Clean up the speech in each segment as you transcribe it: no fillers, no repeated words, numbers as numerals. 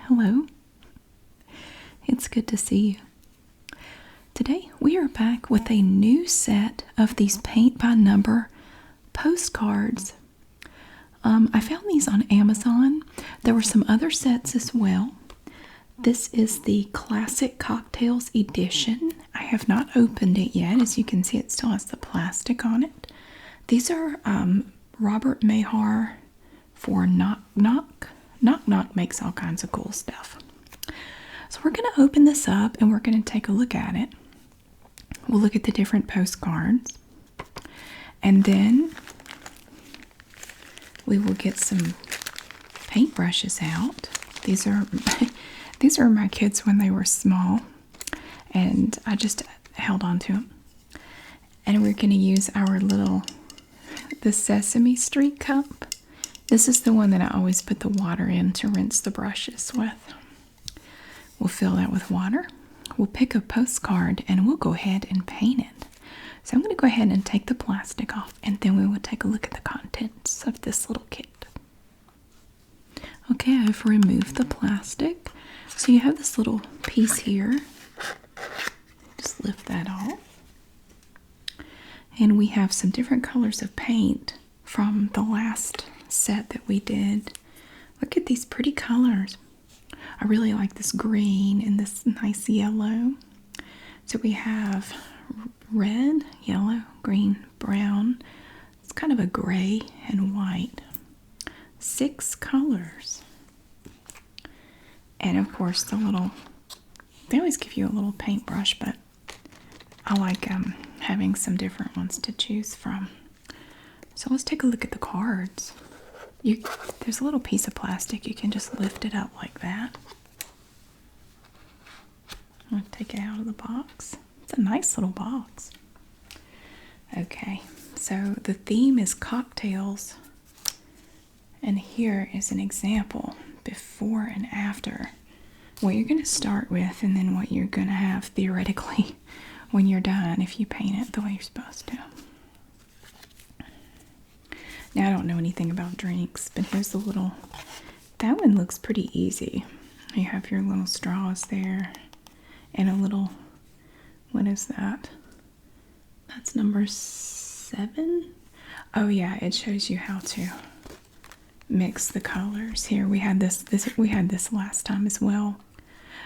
Hello. It's good to see you. Today we are back with a new set of these paint by number postcards. I found these on Amazon. There were some other sets as well. This is the Classic Cocktails Edition. I have not opened it yet. As you can see, it still has the plastic on it. These are Robert Mahar for Knock Knock. Knock Knock makes all kinds of cool stuff. So we're going to open this up and we're going to take a look at it. We'll look at the different postcards. And then we will get some paintbrushes out. These are my kids when they were small, and I just held on to them. And we're going to use the Sesame Street cup. This is the one that I always put the water in to rinse the brushes with. We'll fill that with water. We'll pick a postcard and we'll go ahead and paint it. So I'm going to go ahead and take the plastic off, and then we will take a look at the contents of this little kit. Okay, I've removed the plastic. So you have this little piece here. Just lift that off. And we have some different colors of paint from the last set that we did. Look at these pretty colors. I really like this green and this nice yellow. So we have red, yellow, green, brown. It's kind of a gray and white. 6 colors. And of course they always give you a little paintbrush, but I like having some different ones to choose from. So let's take a look at the cards. There's a little piece of plastic. You can just lift it up like that. I'm going to take it out of the box. It's a nice little box. Okay, so the theme is cocktails. And here is an example, before and after. What you're going to start with, and then what you're going to have theoretically when you're done if you paint it the way you're supposed to. Now, I don't know anything about drinks, but here's the that one looks pretty easy. You have your little straws there, and a little, what is that? That's number 7. Oh yeah, it shows you how to mix the colors. Here we had we had this last time as well.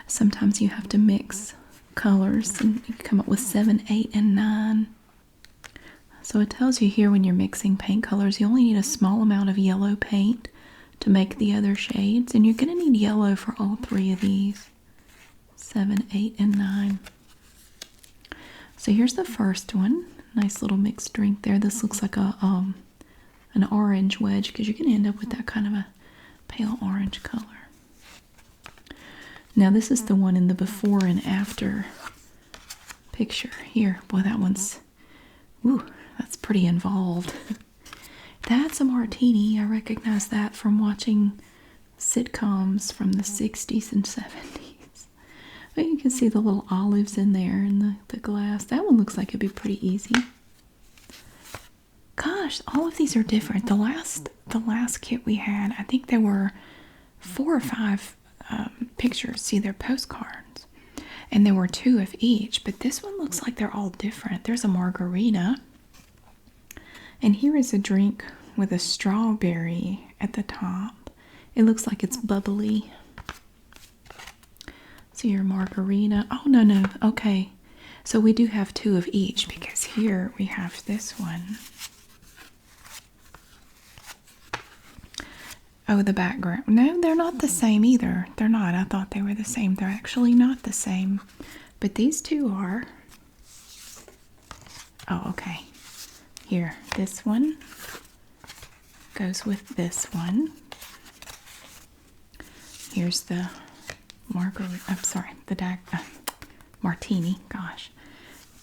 Sometimes you have to mix colors and you come up with 7, 8, and 9. So it tells you here when you're mixing paint colors, you only need a small amount of yellow paint to make the other shades, and you're going to need yellow for all 3 of these. 7, 8, and 9. So here's the first one. Nice little mixed drink there. This looks like an orange wedge, because you're going to end up with that kind of a pale orange color. Now this is the one in the before and after picture. Here, boy, that one's, ooh, that's pretty involved. That's a martini. I recognize that from watching sitcoms from the 60s and 70s. But you can see the little olives in there in the glass. That one looks like it'd be pretty easy. Gosh, all of these are different. The last kit we had, I think there were 4 or 5 pictures. See, they're postcards. And there were 2 of each, but this one looks like they're all different. There's a margarita. And here is a drink with a strawberry at the top. It looks like it's bubbly. So your margarita. Oh, no. Okay. So we do have 2 of each, because here we have this one. Oh, the background. No, they're not the same either. They're not. I thought they were the same. They're actually not the same. But these 2 are. Oh, okay. Here, this one goes with this one. Here's the margarita. I'm sorry, the martini. Gosh.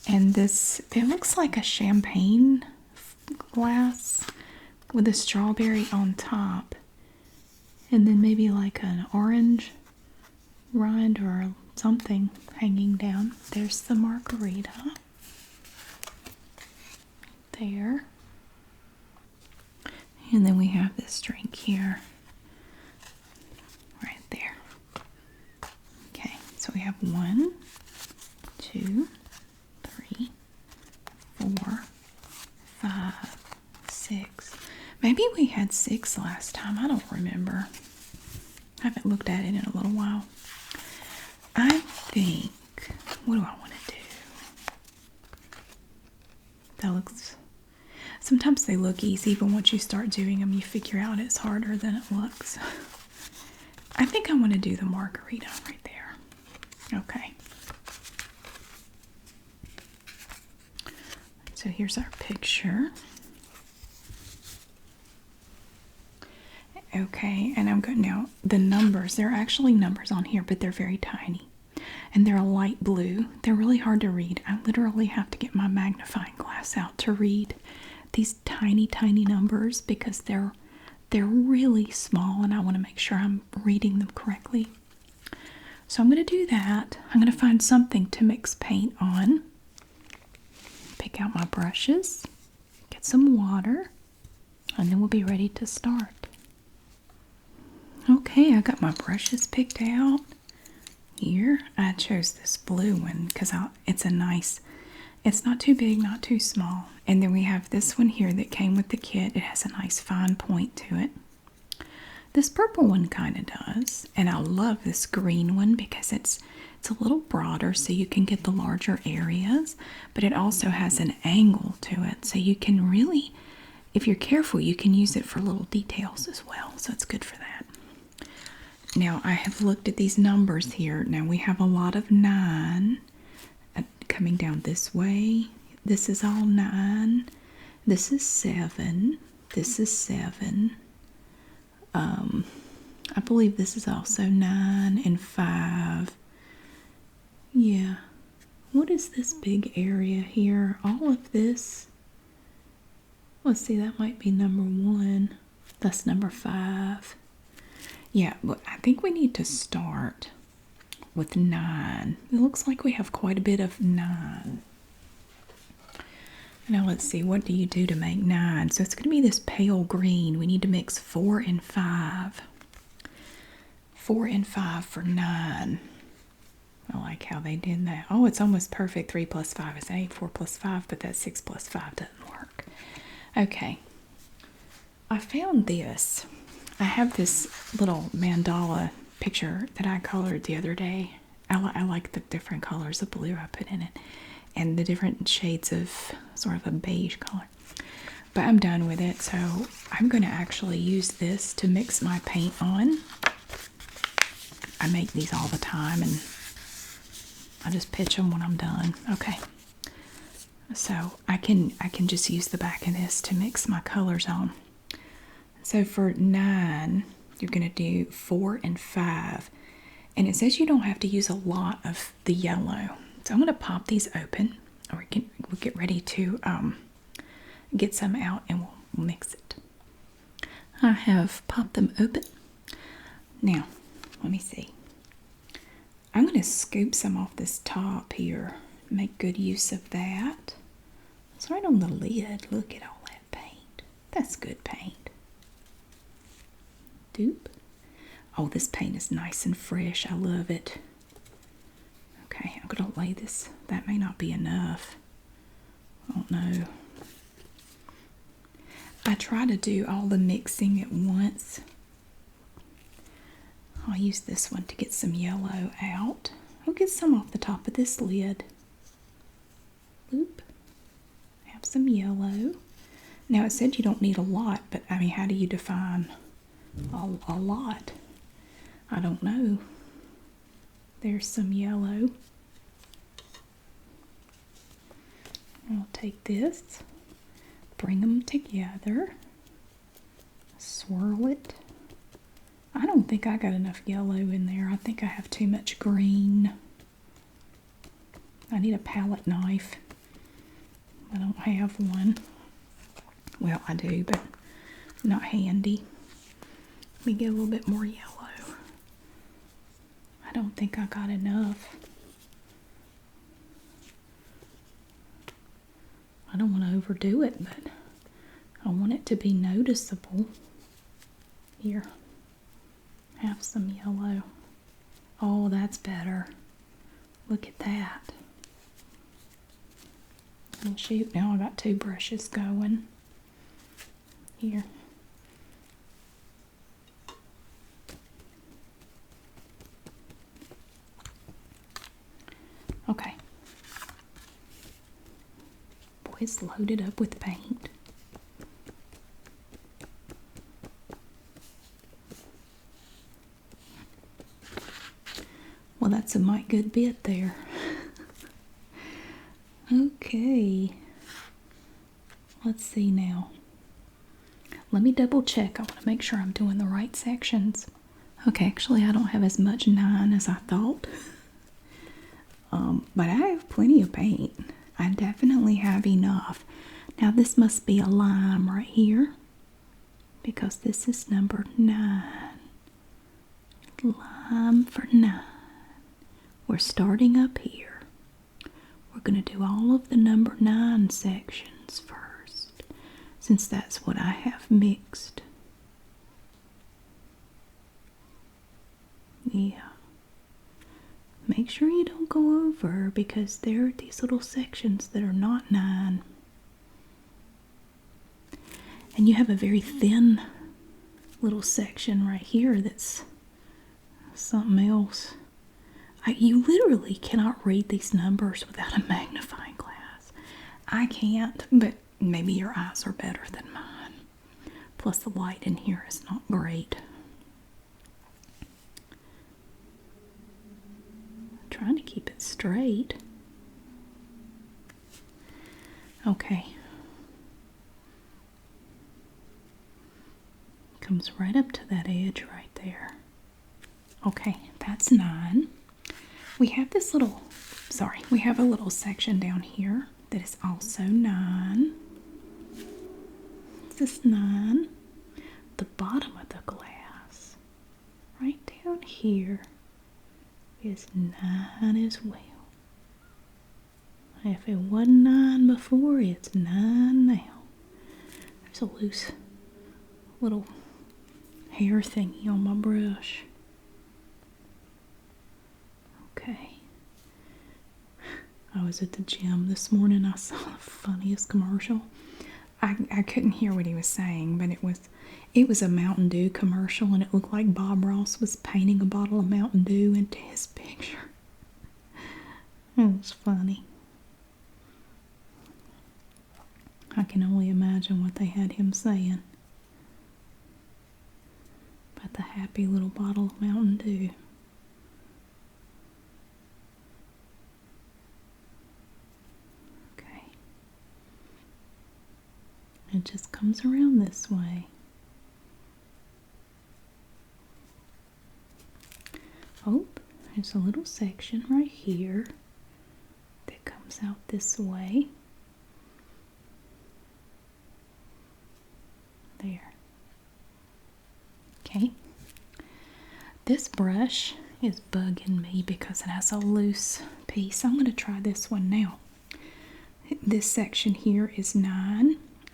And this, it looks like a champagne glass with a strawberry on top. And then maybe like an orange rind or something hanging down. There's the margarita. There. And then we have this drink here. Right there. have 1, 2, 3, 4, 5, 6. Maybe we had 6 last time. I don't remember. I haven't looked at it in a little while. I think, what do I want to do? That looks, sometimes they look easy, but once you start doing them, you figure out it's harder than it looks. I think I want to do the margarita right there. Okay. So here's our picture. Okay, and I'm going now, the numbers, there are actually numbers on here, but they're very tiny. And they're a light blue. They're really hard to read. I literally have to get my magnifying glass out to read these tiny, tiny numbers because they're really small and I want to make sure I'm reading them correctly. So I'm going to do that. I'm going to find something to mix paint on. Pick out my brushes, get some water, and then we'll be ready to start. Okay, I got my brushes picked out. Here, I chose this blue one because it's a nice, it's not too big, not too small. And then we have this one here that came with the kit. It has a nice fine point to it. This purple one kind of does. And I love this green one because it's a little broader so you can get the larger areas. But it also has an angle to it. So you can really, if you're careful, you can use it for little details as well. So it's good for that. Now, I have looked at these numbers here. Now, we have a lot of 9 coming down this way. This is all 9. This is 7. This is 7. I believe this is also 9 and 5. Yeah. What is this big area here? All of this. Let's see, that might be number 1. That's number 5. Yeah, but I think we need to start with 9. It looks like we have quite a bit of 9. Now let's see, what do you do to make 9? So it's going to be this pale green. We need to mix 4 and 5. 4 and 5 for 9. I like how they did that. Oh, it's almost perfect. 3 plus 5 is 8. 4 plus 5, but that 6 plus 5 doesn't work. Okay. I found this. I have this little mandala picture that I colored the other day. I like the different colors of blue I put in it and the different shades of sort of a beige color. But I'm done with it, so I'm going to actually use this to mix my paint on. I make these all the time and I just pitch them when I'm done. Okay. So I can just use the back of this to mix my colors on. So for 9, you're going to do 4 and 5. And it says you don't have to use a lot of the yellow. So I'm going to pop these open. Or we'll get ready to get some out and we'll mix it. I have popped them open. Now, let me see. I'm going to scoop some off this top here. Make good use of that. It's right on the lid. Look at all that paint. That's good paint. Doop. Oh, this paint is nice and fresh. I love it. Okay, I'm going to lay this. That may not be enough. I don't know. I try to do all the mixing at once. I'll use this one to get some yellow out. I'll get some off the top of this lid. Boop. Have some yellow. Now, it said you don't need a lot, but I mean, how do you define a lot? I don't know. There's some yellow. I'll take this, bring them together, swirl it. I don't think I got enough yellow in there. I think I have too much green. I need a palette knife. I don't have one. Well, I do, but not handy. Let me get a little bit more yellow. I don't think I got enough. I don't want to overdo it, but I want it to be noticeable. Here, have some yellow. Oh, that's better. Look at that. And shoot, now I got 2 brushes going. Here. Okay. Boy, it's loaded up with paint. Well, that's a mighty good bit there. Okay. Let's see now. Let me double check. I want to make sure I'm doing the right sections. Okay, actually I don't have as much 9 as I thought. But I have plenty of paint. I definitely have enough. Now this must be a lime right here, because this is number 9. Lime for 9. We're starting up here. We're going to do all of the number 9 sections first, since that's what I have mixed. Yeah. Make sure you don't go over, because there are these little sections that are not 9. And you have a very thin little section right here that's something else. You literally cannot read these numbers without a magnifying glass. I can't, but maybe your eyes are better than mine. Plus the light in here is not great. Trying to keep it straight. Okay. Comes right up to that edge right there. Okay, that's 9. We have this little, we have a little section down here that is also 9. This is 9. The bottom of the glass, right down here, is 9 as well. If it wasn't 9 before, it's 9 now. There's a loose little hair thingy on my brush. Okay. I was at the gym this morning. I saw the funniest commercial. I couldn't hear what he was saying, but it was a Mountain Dew commercial, and it looked like Bob Ross was painting a bottle of Mountain Dew into his picture. It was funny. I can only imagine what they had him saying about the happy little bottle of Mountain Dew. Okay. It just comes around this way. Oh, there's a little section right here that comes out this way. There. Okay. This brush is bugging me because it has a loose piece. I'm going to try this one now. This section here is 9.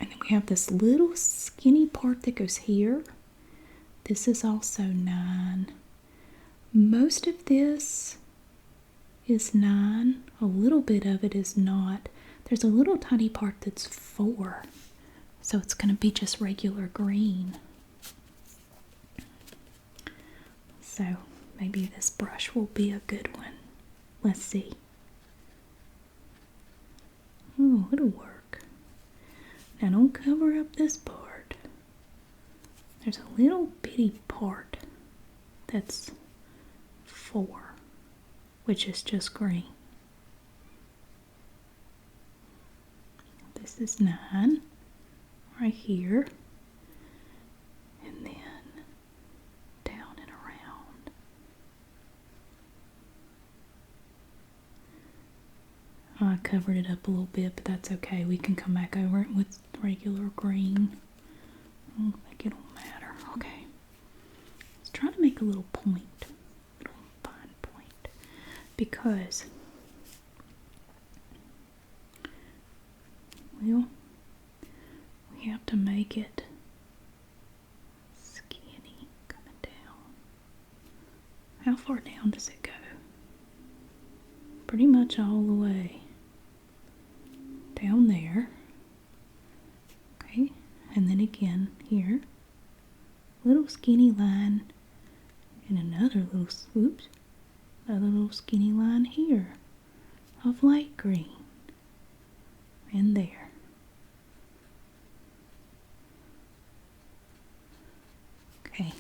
And then we have this little skinny part that goes here. This is also 9. Most of this is 9. A little bit of it is not. There's a little tiny part that's 4. So it's going to be just regular green. So maybe this brush will be a good one. Let's see. Oh, it'll work. Now don't cover up this part. There's a little bitty part that's 4, which is just green. This is 9 right here, and then down and around. I covered it up a little bit, but that's okay. We can come back over it with regular green. I don't think it'll matter. Okay. Let's try to make a little point. A little fine point. Because, well, we have to make it skinny coming down. How far down does it go? pretty much all the way down there. Okay, and then again here, little skinny line, and another little swoops, another little skinny line here of light green, and there. Okay,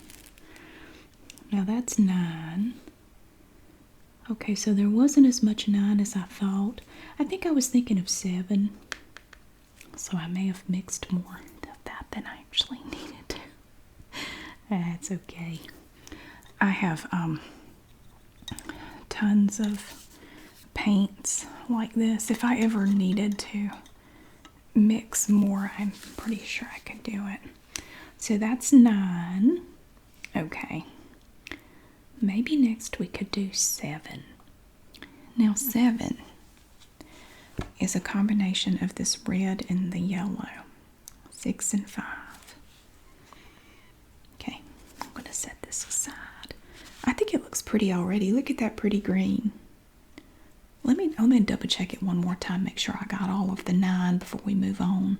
now that's 9. Okay, so there wasn't as much 9 as I thought. I think I was thinking of 7, so I may have mixed more of that than I actually needed to. That's okay. I have tons of paints like this. If I ever needed to mix more, I'm pretty sure I could do it. So that's 9. Okay. Maybe next we could do 7. Now 7 is a combination of this red and the yellow. 6 and 5. Okay, I'm going to set this aside. I think it looks pretty already. Look at that pretty green. Let me double check it one more time, make sure I got all of the 9 before we move on.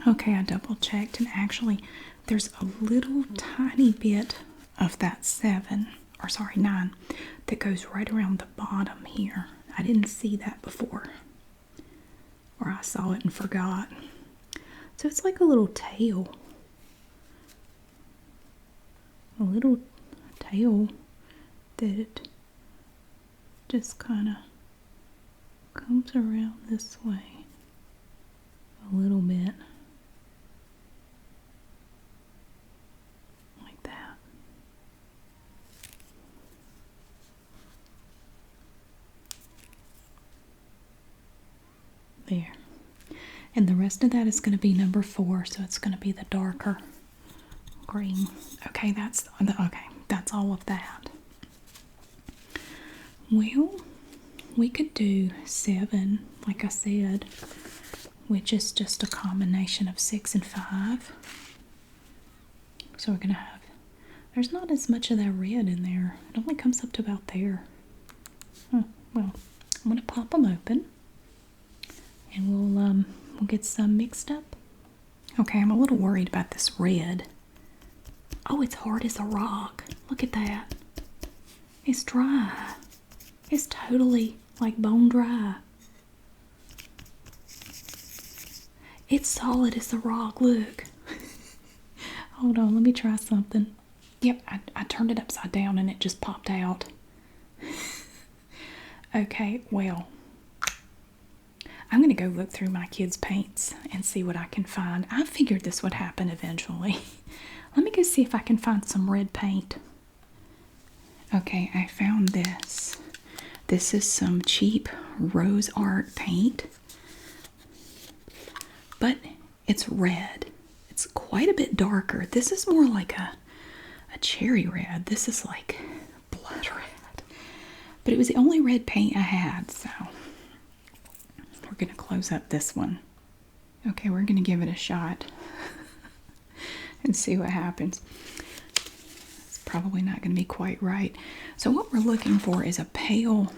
Okay, I double checked, and actually there's a little tiny bit of that 9 that goes right around the bottom here. I didn't see that before, or I saw it and forgot. So it's like a little tail. A little tail that just kind of comes around this way a little bit. Like that. There. And the rest of that is going to be number 4, so it's going to be the darker green. Okay, that's all of that. Well, we could do 7, like I said, which is just a combination of 6 and 5. So we're going to have, there's not as much of that red in there. It only comes up to about there. Well, I'm going to pop them open, and we'll get some mixed up. Okay, I'm a little worried about this red. Oh, it's hard as a rock. Look at that. It's dry. It's totally like bone dry. It's solid as a rock, look. Hold on, let me try something. Yep, I turned it upside down and it just popped out. Okay, well, I'm going to go look through my kids' paints and see what I can find. I figured this would happen eventually. Let me go see if I can find some red paint. Okay, I found this. This is some cheap rose art paint, but it's red. It's quite a bit darker. This is more like a cherry red. This is like blood red. But it was the only red paint I had, so we're going to close up this one. Okay, we're going to give it a shot and see what happens. It's probably not going to be quite right. So what we're looking for is a pale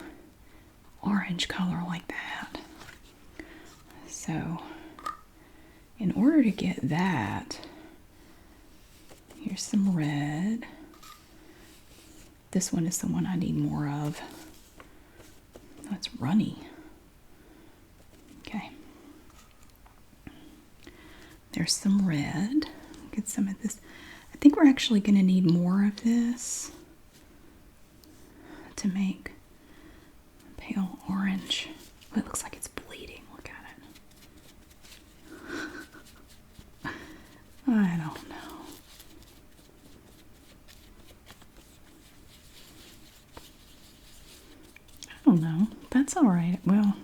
orange color like that. So in order to get that, here's some red. This one is the one I need more of. That's runny. Okay. There's some red. Get some of this. I think we're actually going to need more of this to make pale orange. Oh, it looks like it's bleeding. Look at it. I don't know. I don't know. That's all right. Well,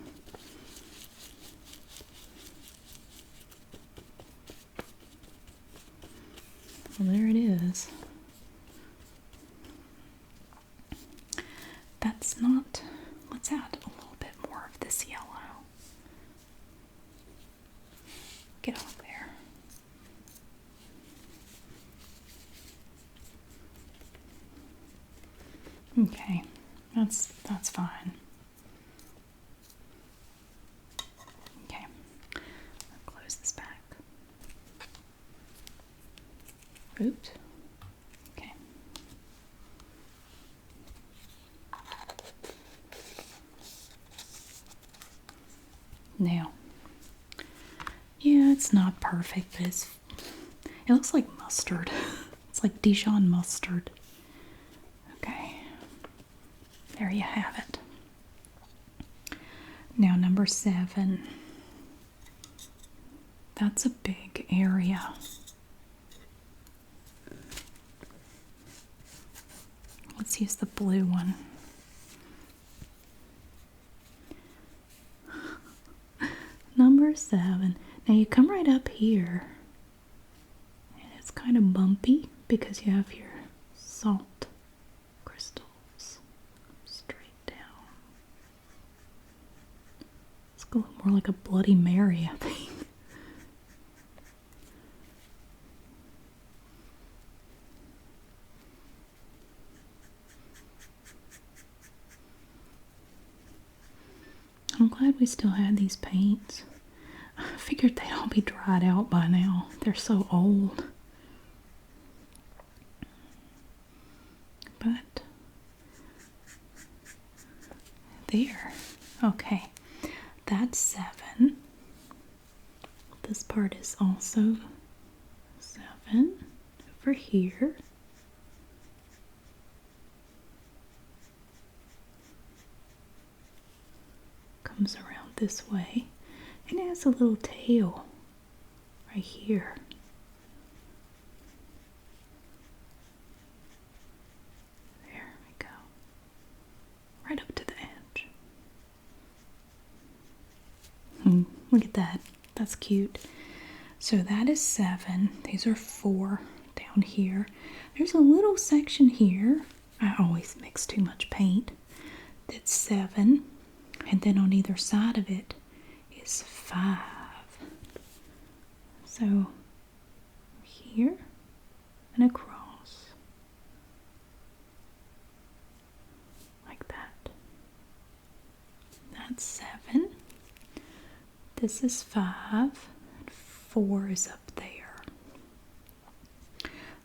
there it is. That's not. Let's add a little bit more of this yellow. Get on there. Okay, that's fine. Oops. Okay. Now, yeah, it's not perfect, but it looks like mustard. It's like Dijon mustard. Okay. There you have it. Now, number 7. That's a big area. Let's use the blue one. Number 7. Now you come right up here, and it's kind of bumpy because you have your salt crystals straight down. It's a little more like a Bloody Mary, I think. I'm glad we still had these paints. I figured they'd all be dried out by now. They're so old. But there. Okay. That's 7. This part is also 7 over here. Comes around this way, and it has a little tail right here. There we go. Right up to the edge. Look at that. That's cute. So that is 7. These are 4 down here. There's a little section here. I always mix too much paint. That's 7. And then on either side of it is 5. So here and across. Like that. That's 7. This is 5. 4 is up there.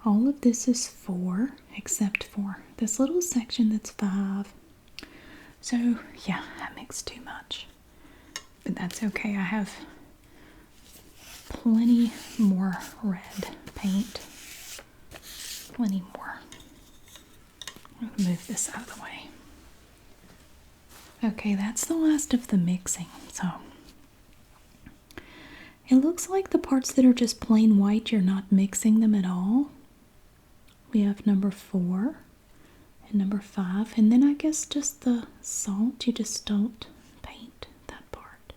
All of this is 4 except for this little section that's 5. So, yeah, I mixed too much. But that's okay. I have plenty more red paint. Plenty more. I'll move this out of the way. Okay, that's the last of the mixing. So, it looks like the parts that are just plain white, you're not mixing them at all. We have number 4. And number 5, and then I guess just the salt, you just don't paint that part.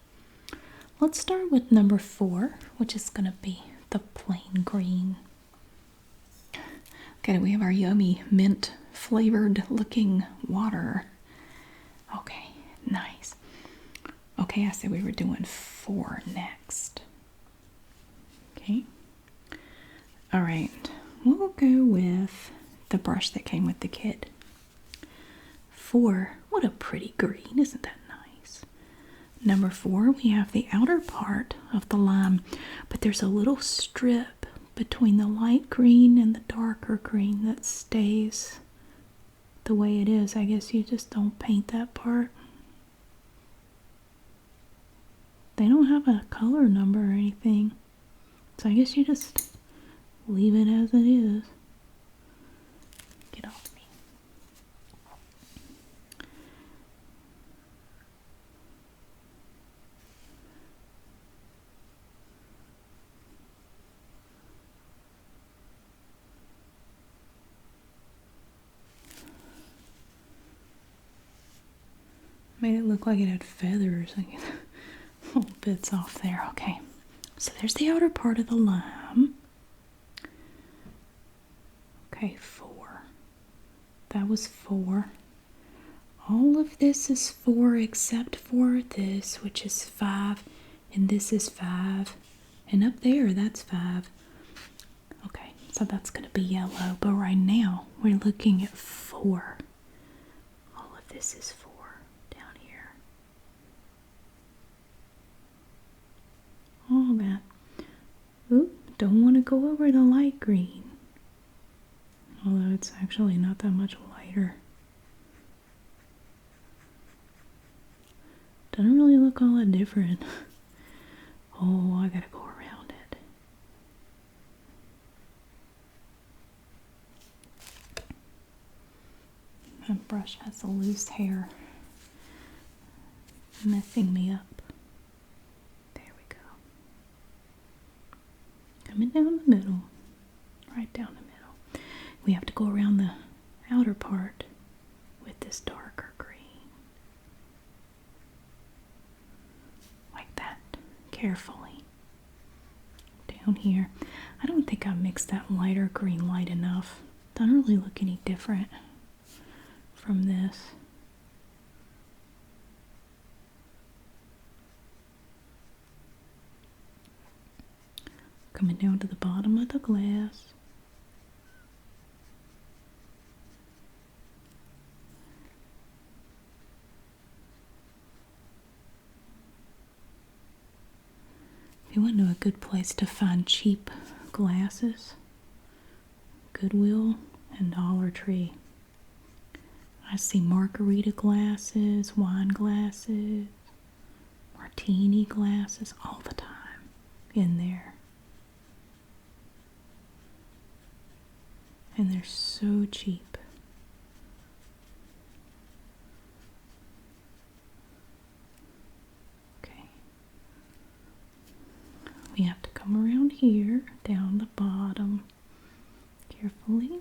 Let's start with number 4, which is going to be the plain green. Okay, we have our yummy mint flavored looking water. Okay, nice. Okay, I said we were doing 4 next. Okay. All right, we'll go with the brush that came with the kit. 4, what a pretty green, isn't that nice? Number 4, we have the outer part of the lime, but there's a little strip between the light green and the darker green that stays the way it is. I guess you just don't paint that part. They don't have a color number or anything, so I guess you just leave it as it is. Get off me. Made it look like it had feathers. I get little bits off there. Okay, so there's the outer part of the lime. Okay, 4. That was 4. All of this is 4 except for this, which is 5, and this is 5, and up there that's 5. Okay, so that's going to be yellow, but right now we're looking at 4. All of this is 4 down here. All that. Oop, don't want to go over the light green. it's actually not that much lighter. Doesn't really look all that different. Oh, I gotta go around it. My brush has a loose hair messing me up. There we go. Coming down the middle. Right down the middle. We have to go around the outer part with this darker green. Like that. Carefully. Down here. I don't think I mixed that lighter green light enough. Doesn't really look any different from this. Coming down to the bottom of the glass. If you want to know a good place to find cheap glasses, Goodwill and Dollar Tree. I see Margarita glasses, wine glasses, martini glasses all the time in there. And they're so cheap. Okay. We have to come around here, down the bottom, carefully.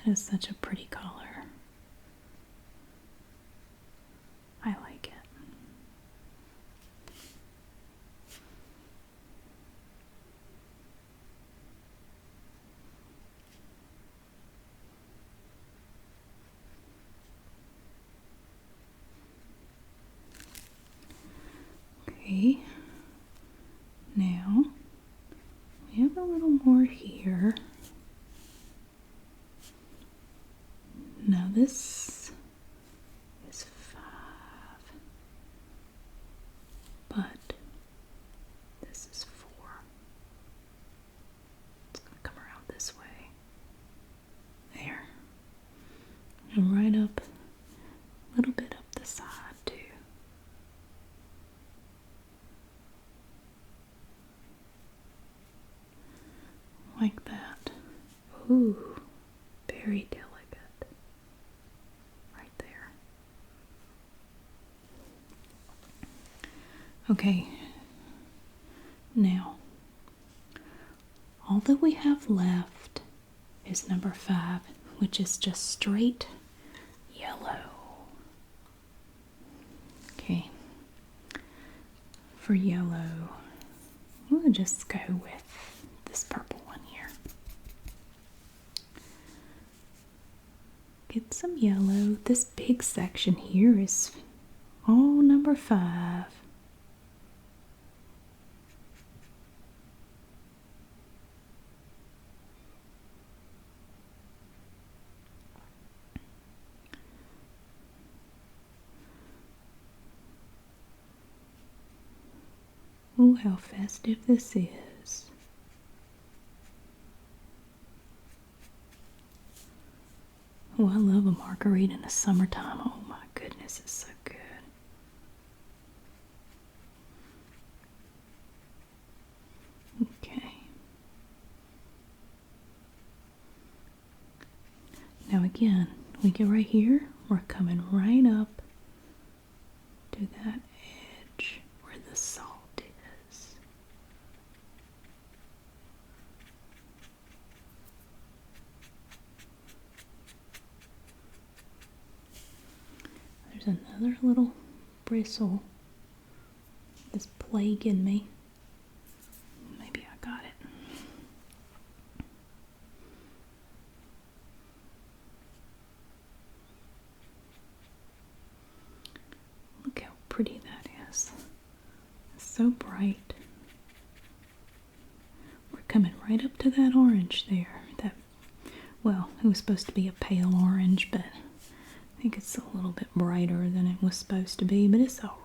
That is such a pretty color. I like it. Okay. Now, we have a little more here. Now this is 5, but this is 4. It's going to come around this way. There. And right up, a little bit up the side too. Like that. Ooh, very delicate. Okay, now, all that we have left is number 5, which is just straight yellow. Okay, for yellow, we'll just go with this purple one here. Get some yellow. This big section here is all number 5. Oh, how festive this is. Oh, I love a margarita in the summertime. Oh my goodness, it's so good. Okay. Now again, we get right here, we're coming right up to that edge where the salt is. There's another little bristle that's plaguing me. Maybe I got it. Look how pretty that is. It's so bright. We're coming right up to that orange there, that Well, it was supposed to be a pale orange, but I think it's a little bit brighter than it was supposed to be, but it's alright.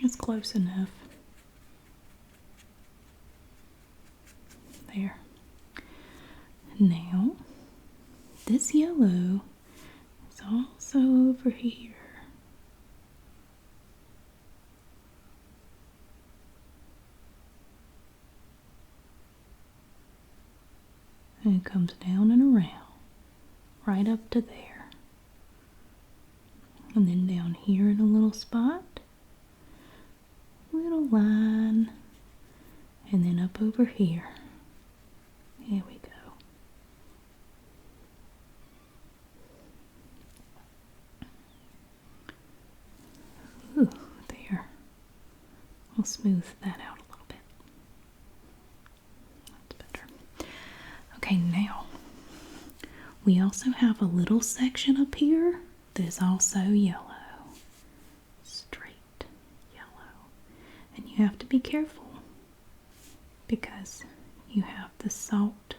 It's close enough. There. Now, this yellow is also over here. And it comes down and around, right up to there. And then down here in a little spot, little line, and then up over here. Here we go. Ooh, there. I'll smooth that out a little bit. That's better. Okay, now we also have a little section up here that is also yellow. Straight yellow. And you have to be careful because you have the salt.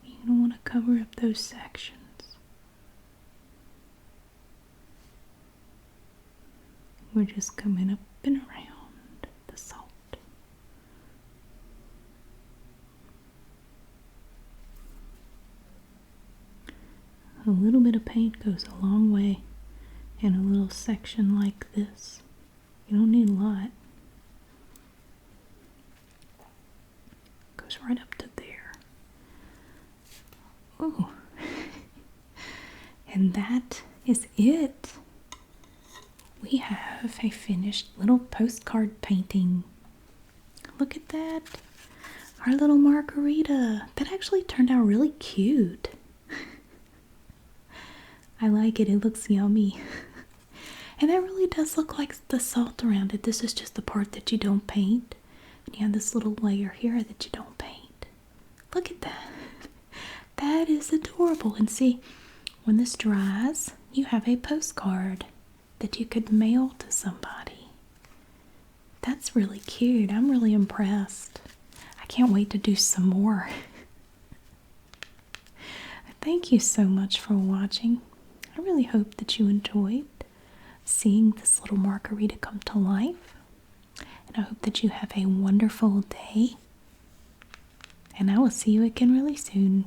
You don't want to cover up those sections. We're just coming up and around the salt. A little bit of paint goes a long way in a little section like this. You don't need a lot. Goes right up to there. Oh, and that is it. We have a finished little postcard painting. Look at that. Our little Margarita. That actually turned out really cute. I like it. It looks yummy. And that really does look like the salt around it. This is just the part that you don't paint. And you have this little layer here that you don't paint. Look at that. That is adorable. And see, when this dries, you have a postcard that you could mail to somebody. That's really cute. I'm really impressed. I can't wait to do some more. Thank you so much for watching. I really hope that you enjoyed seeing this little Margarita come to life. And I hope that you have a wonderful day. And I will see you again really soon.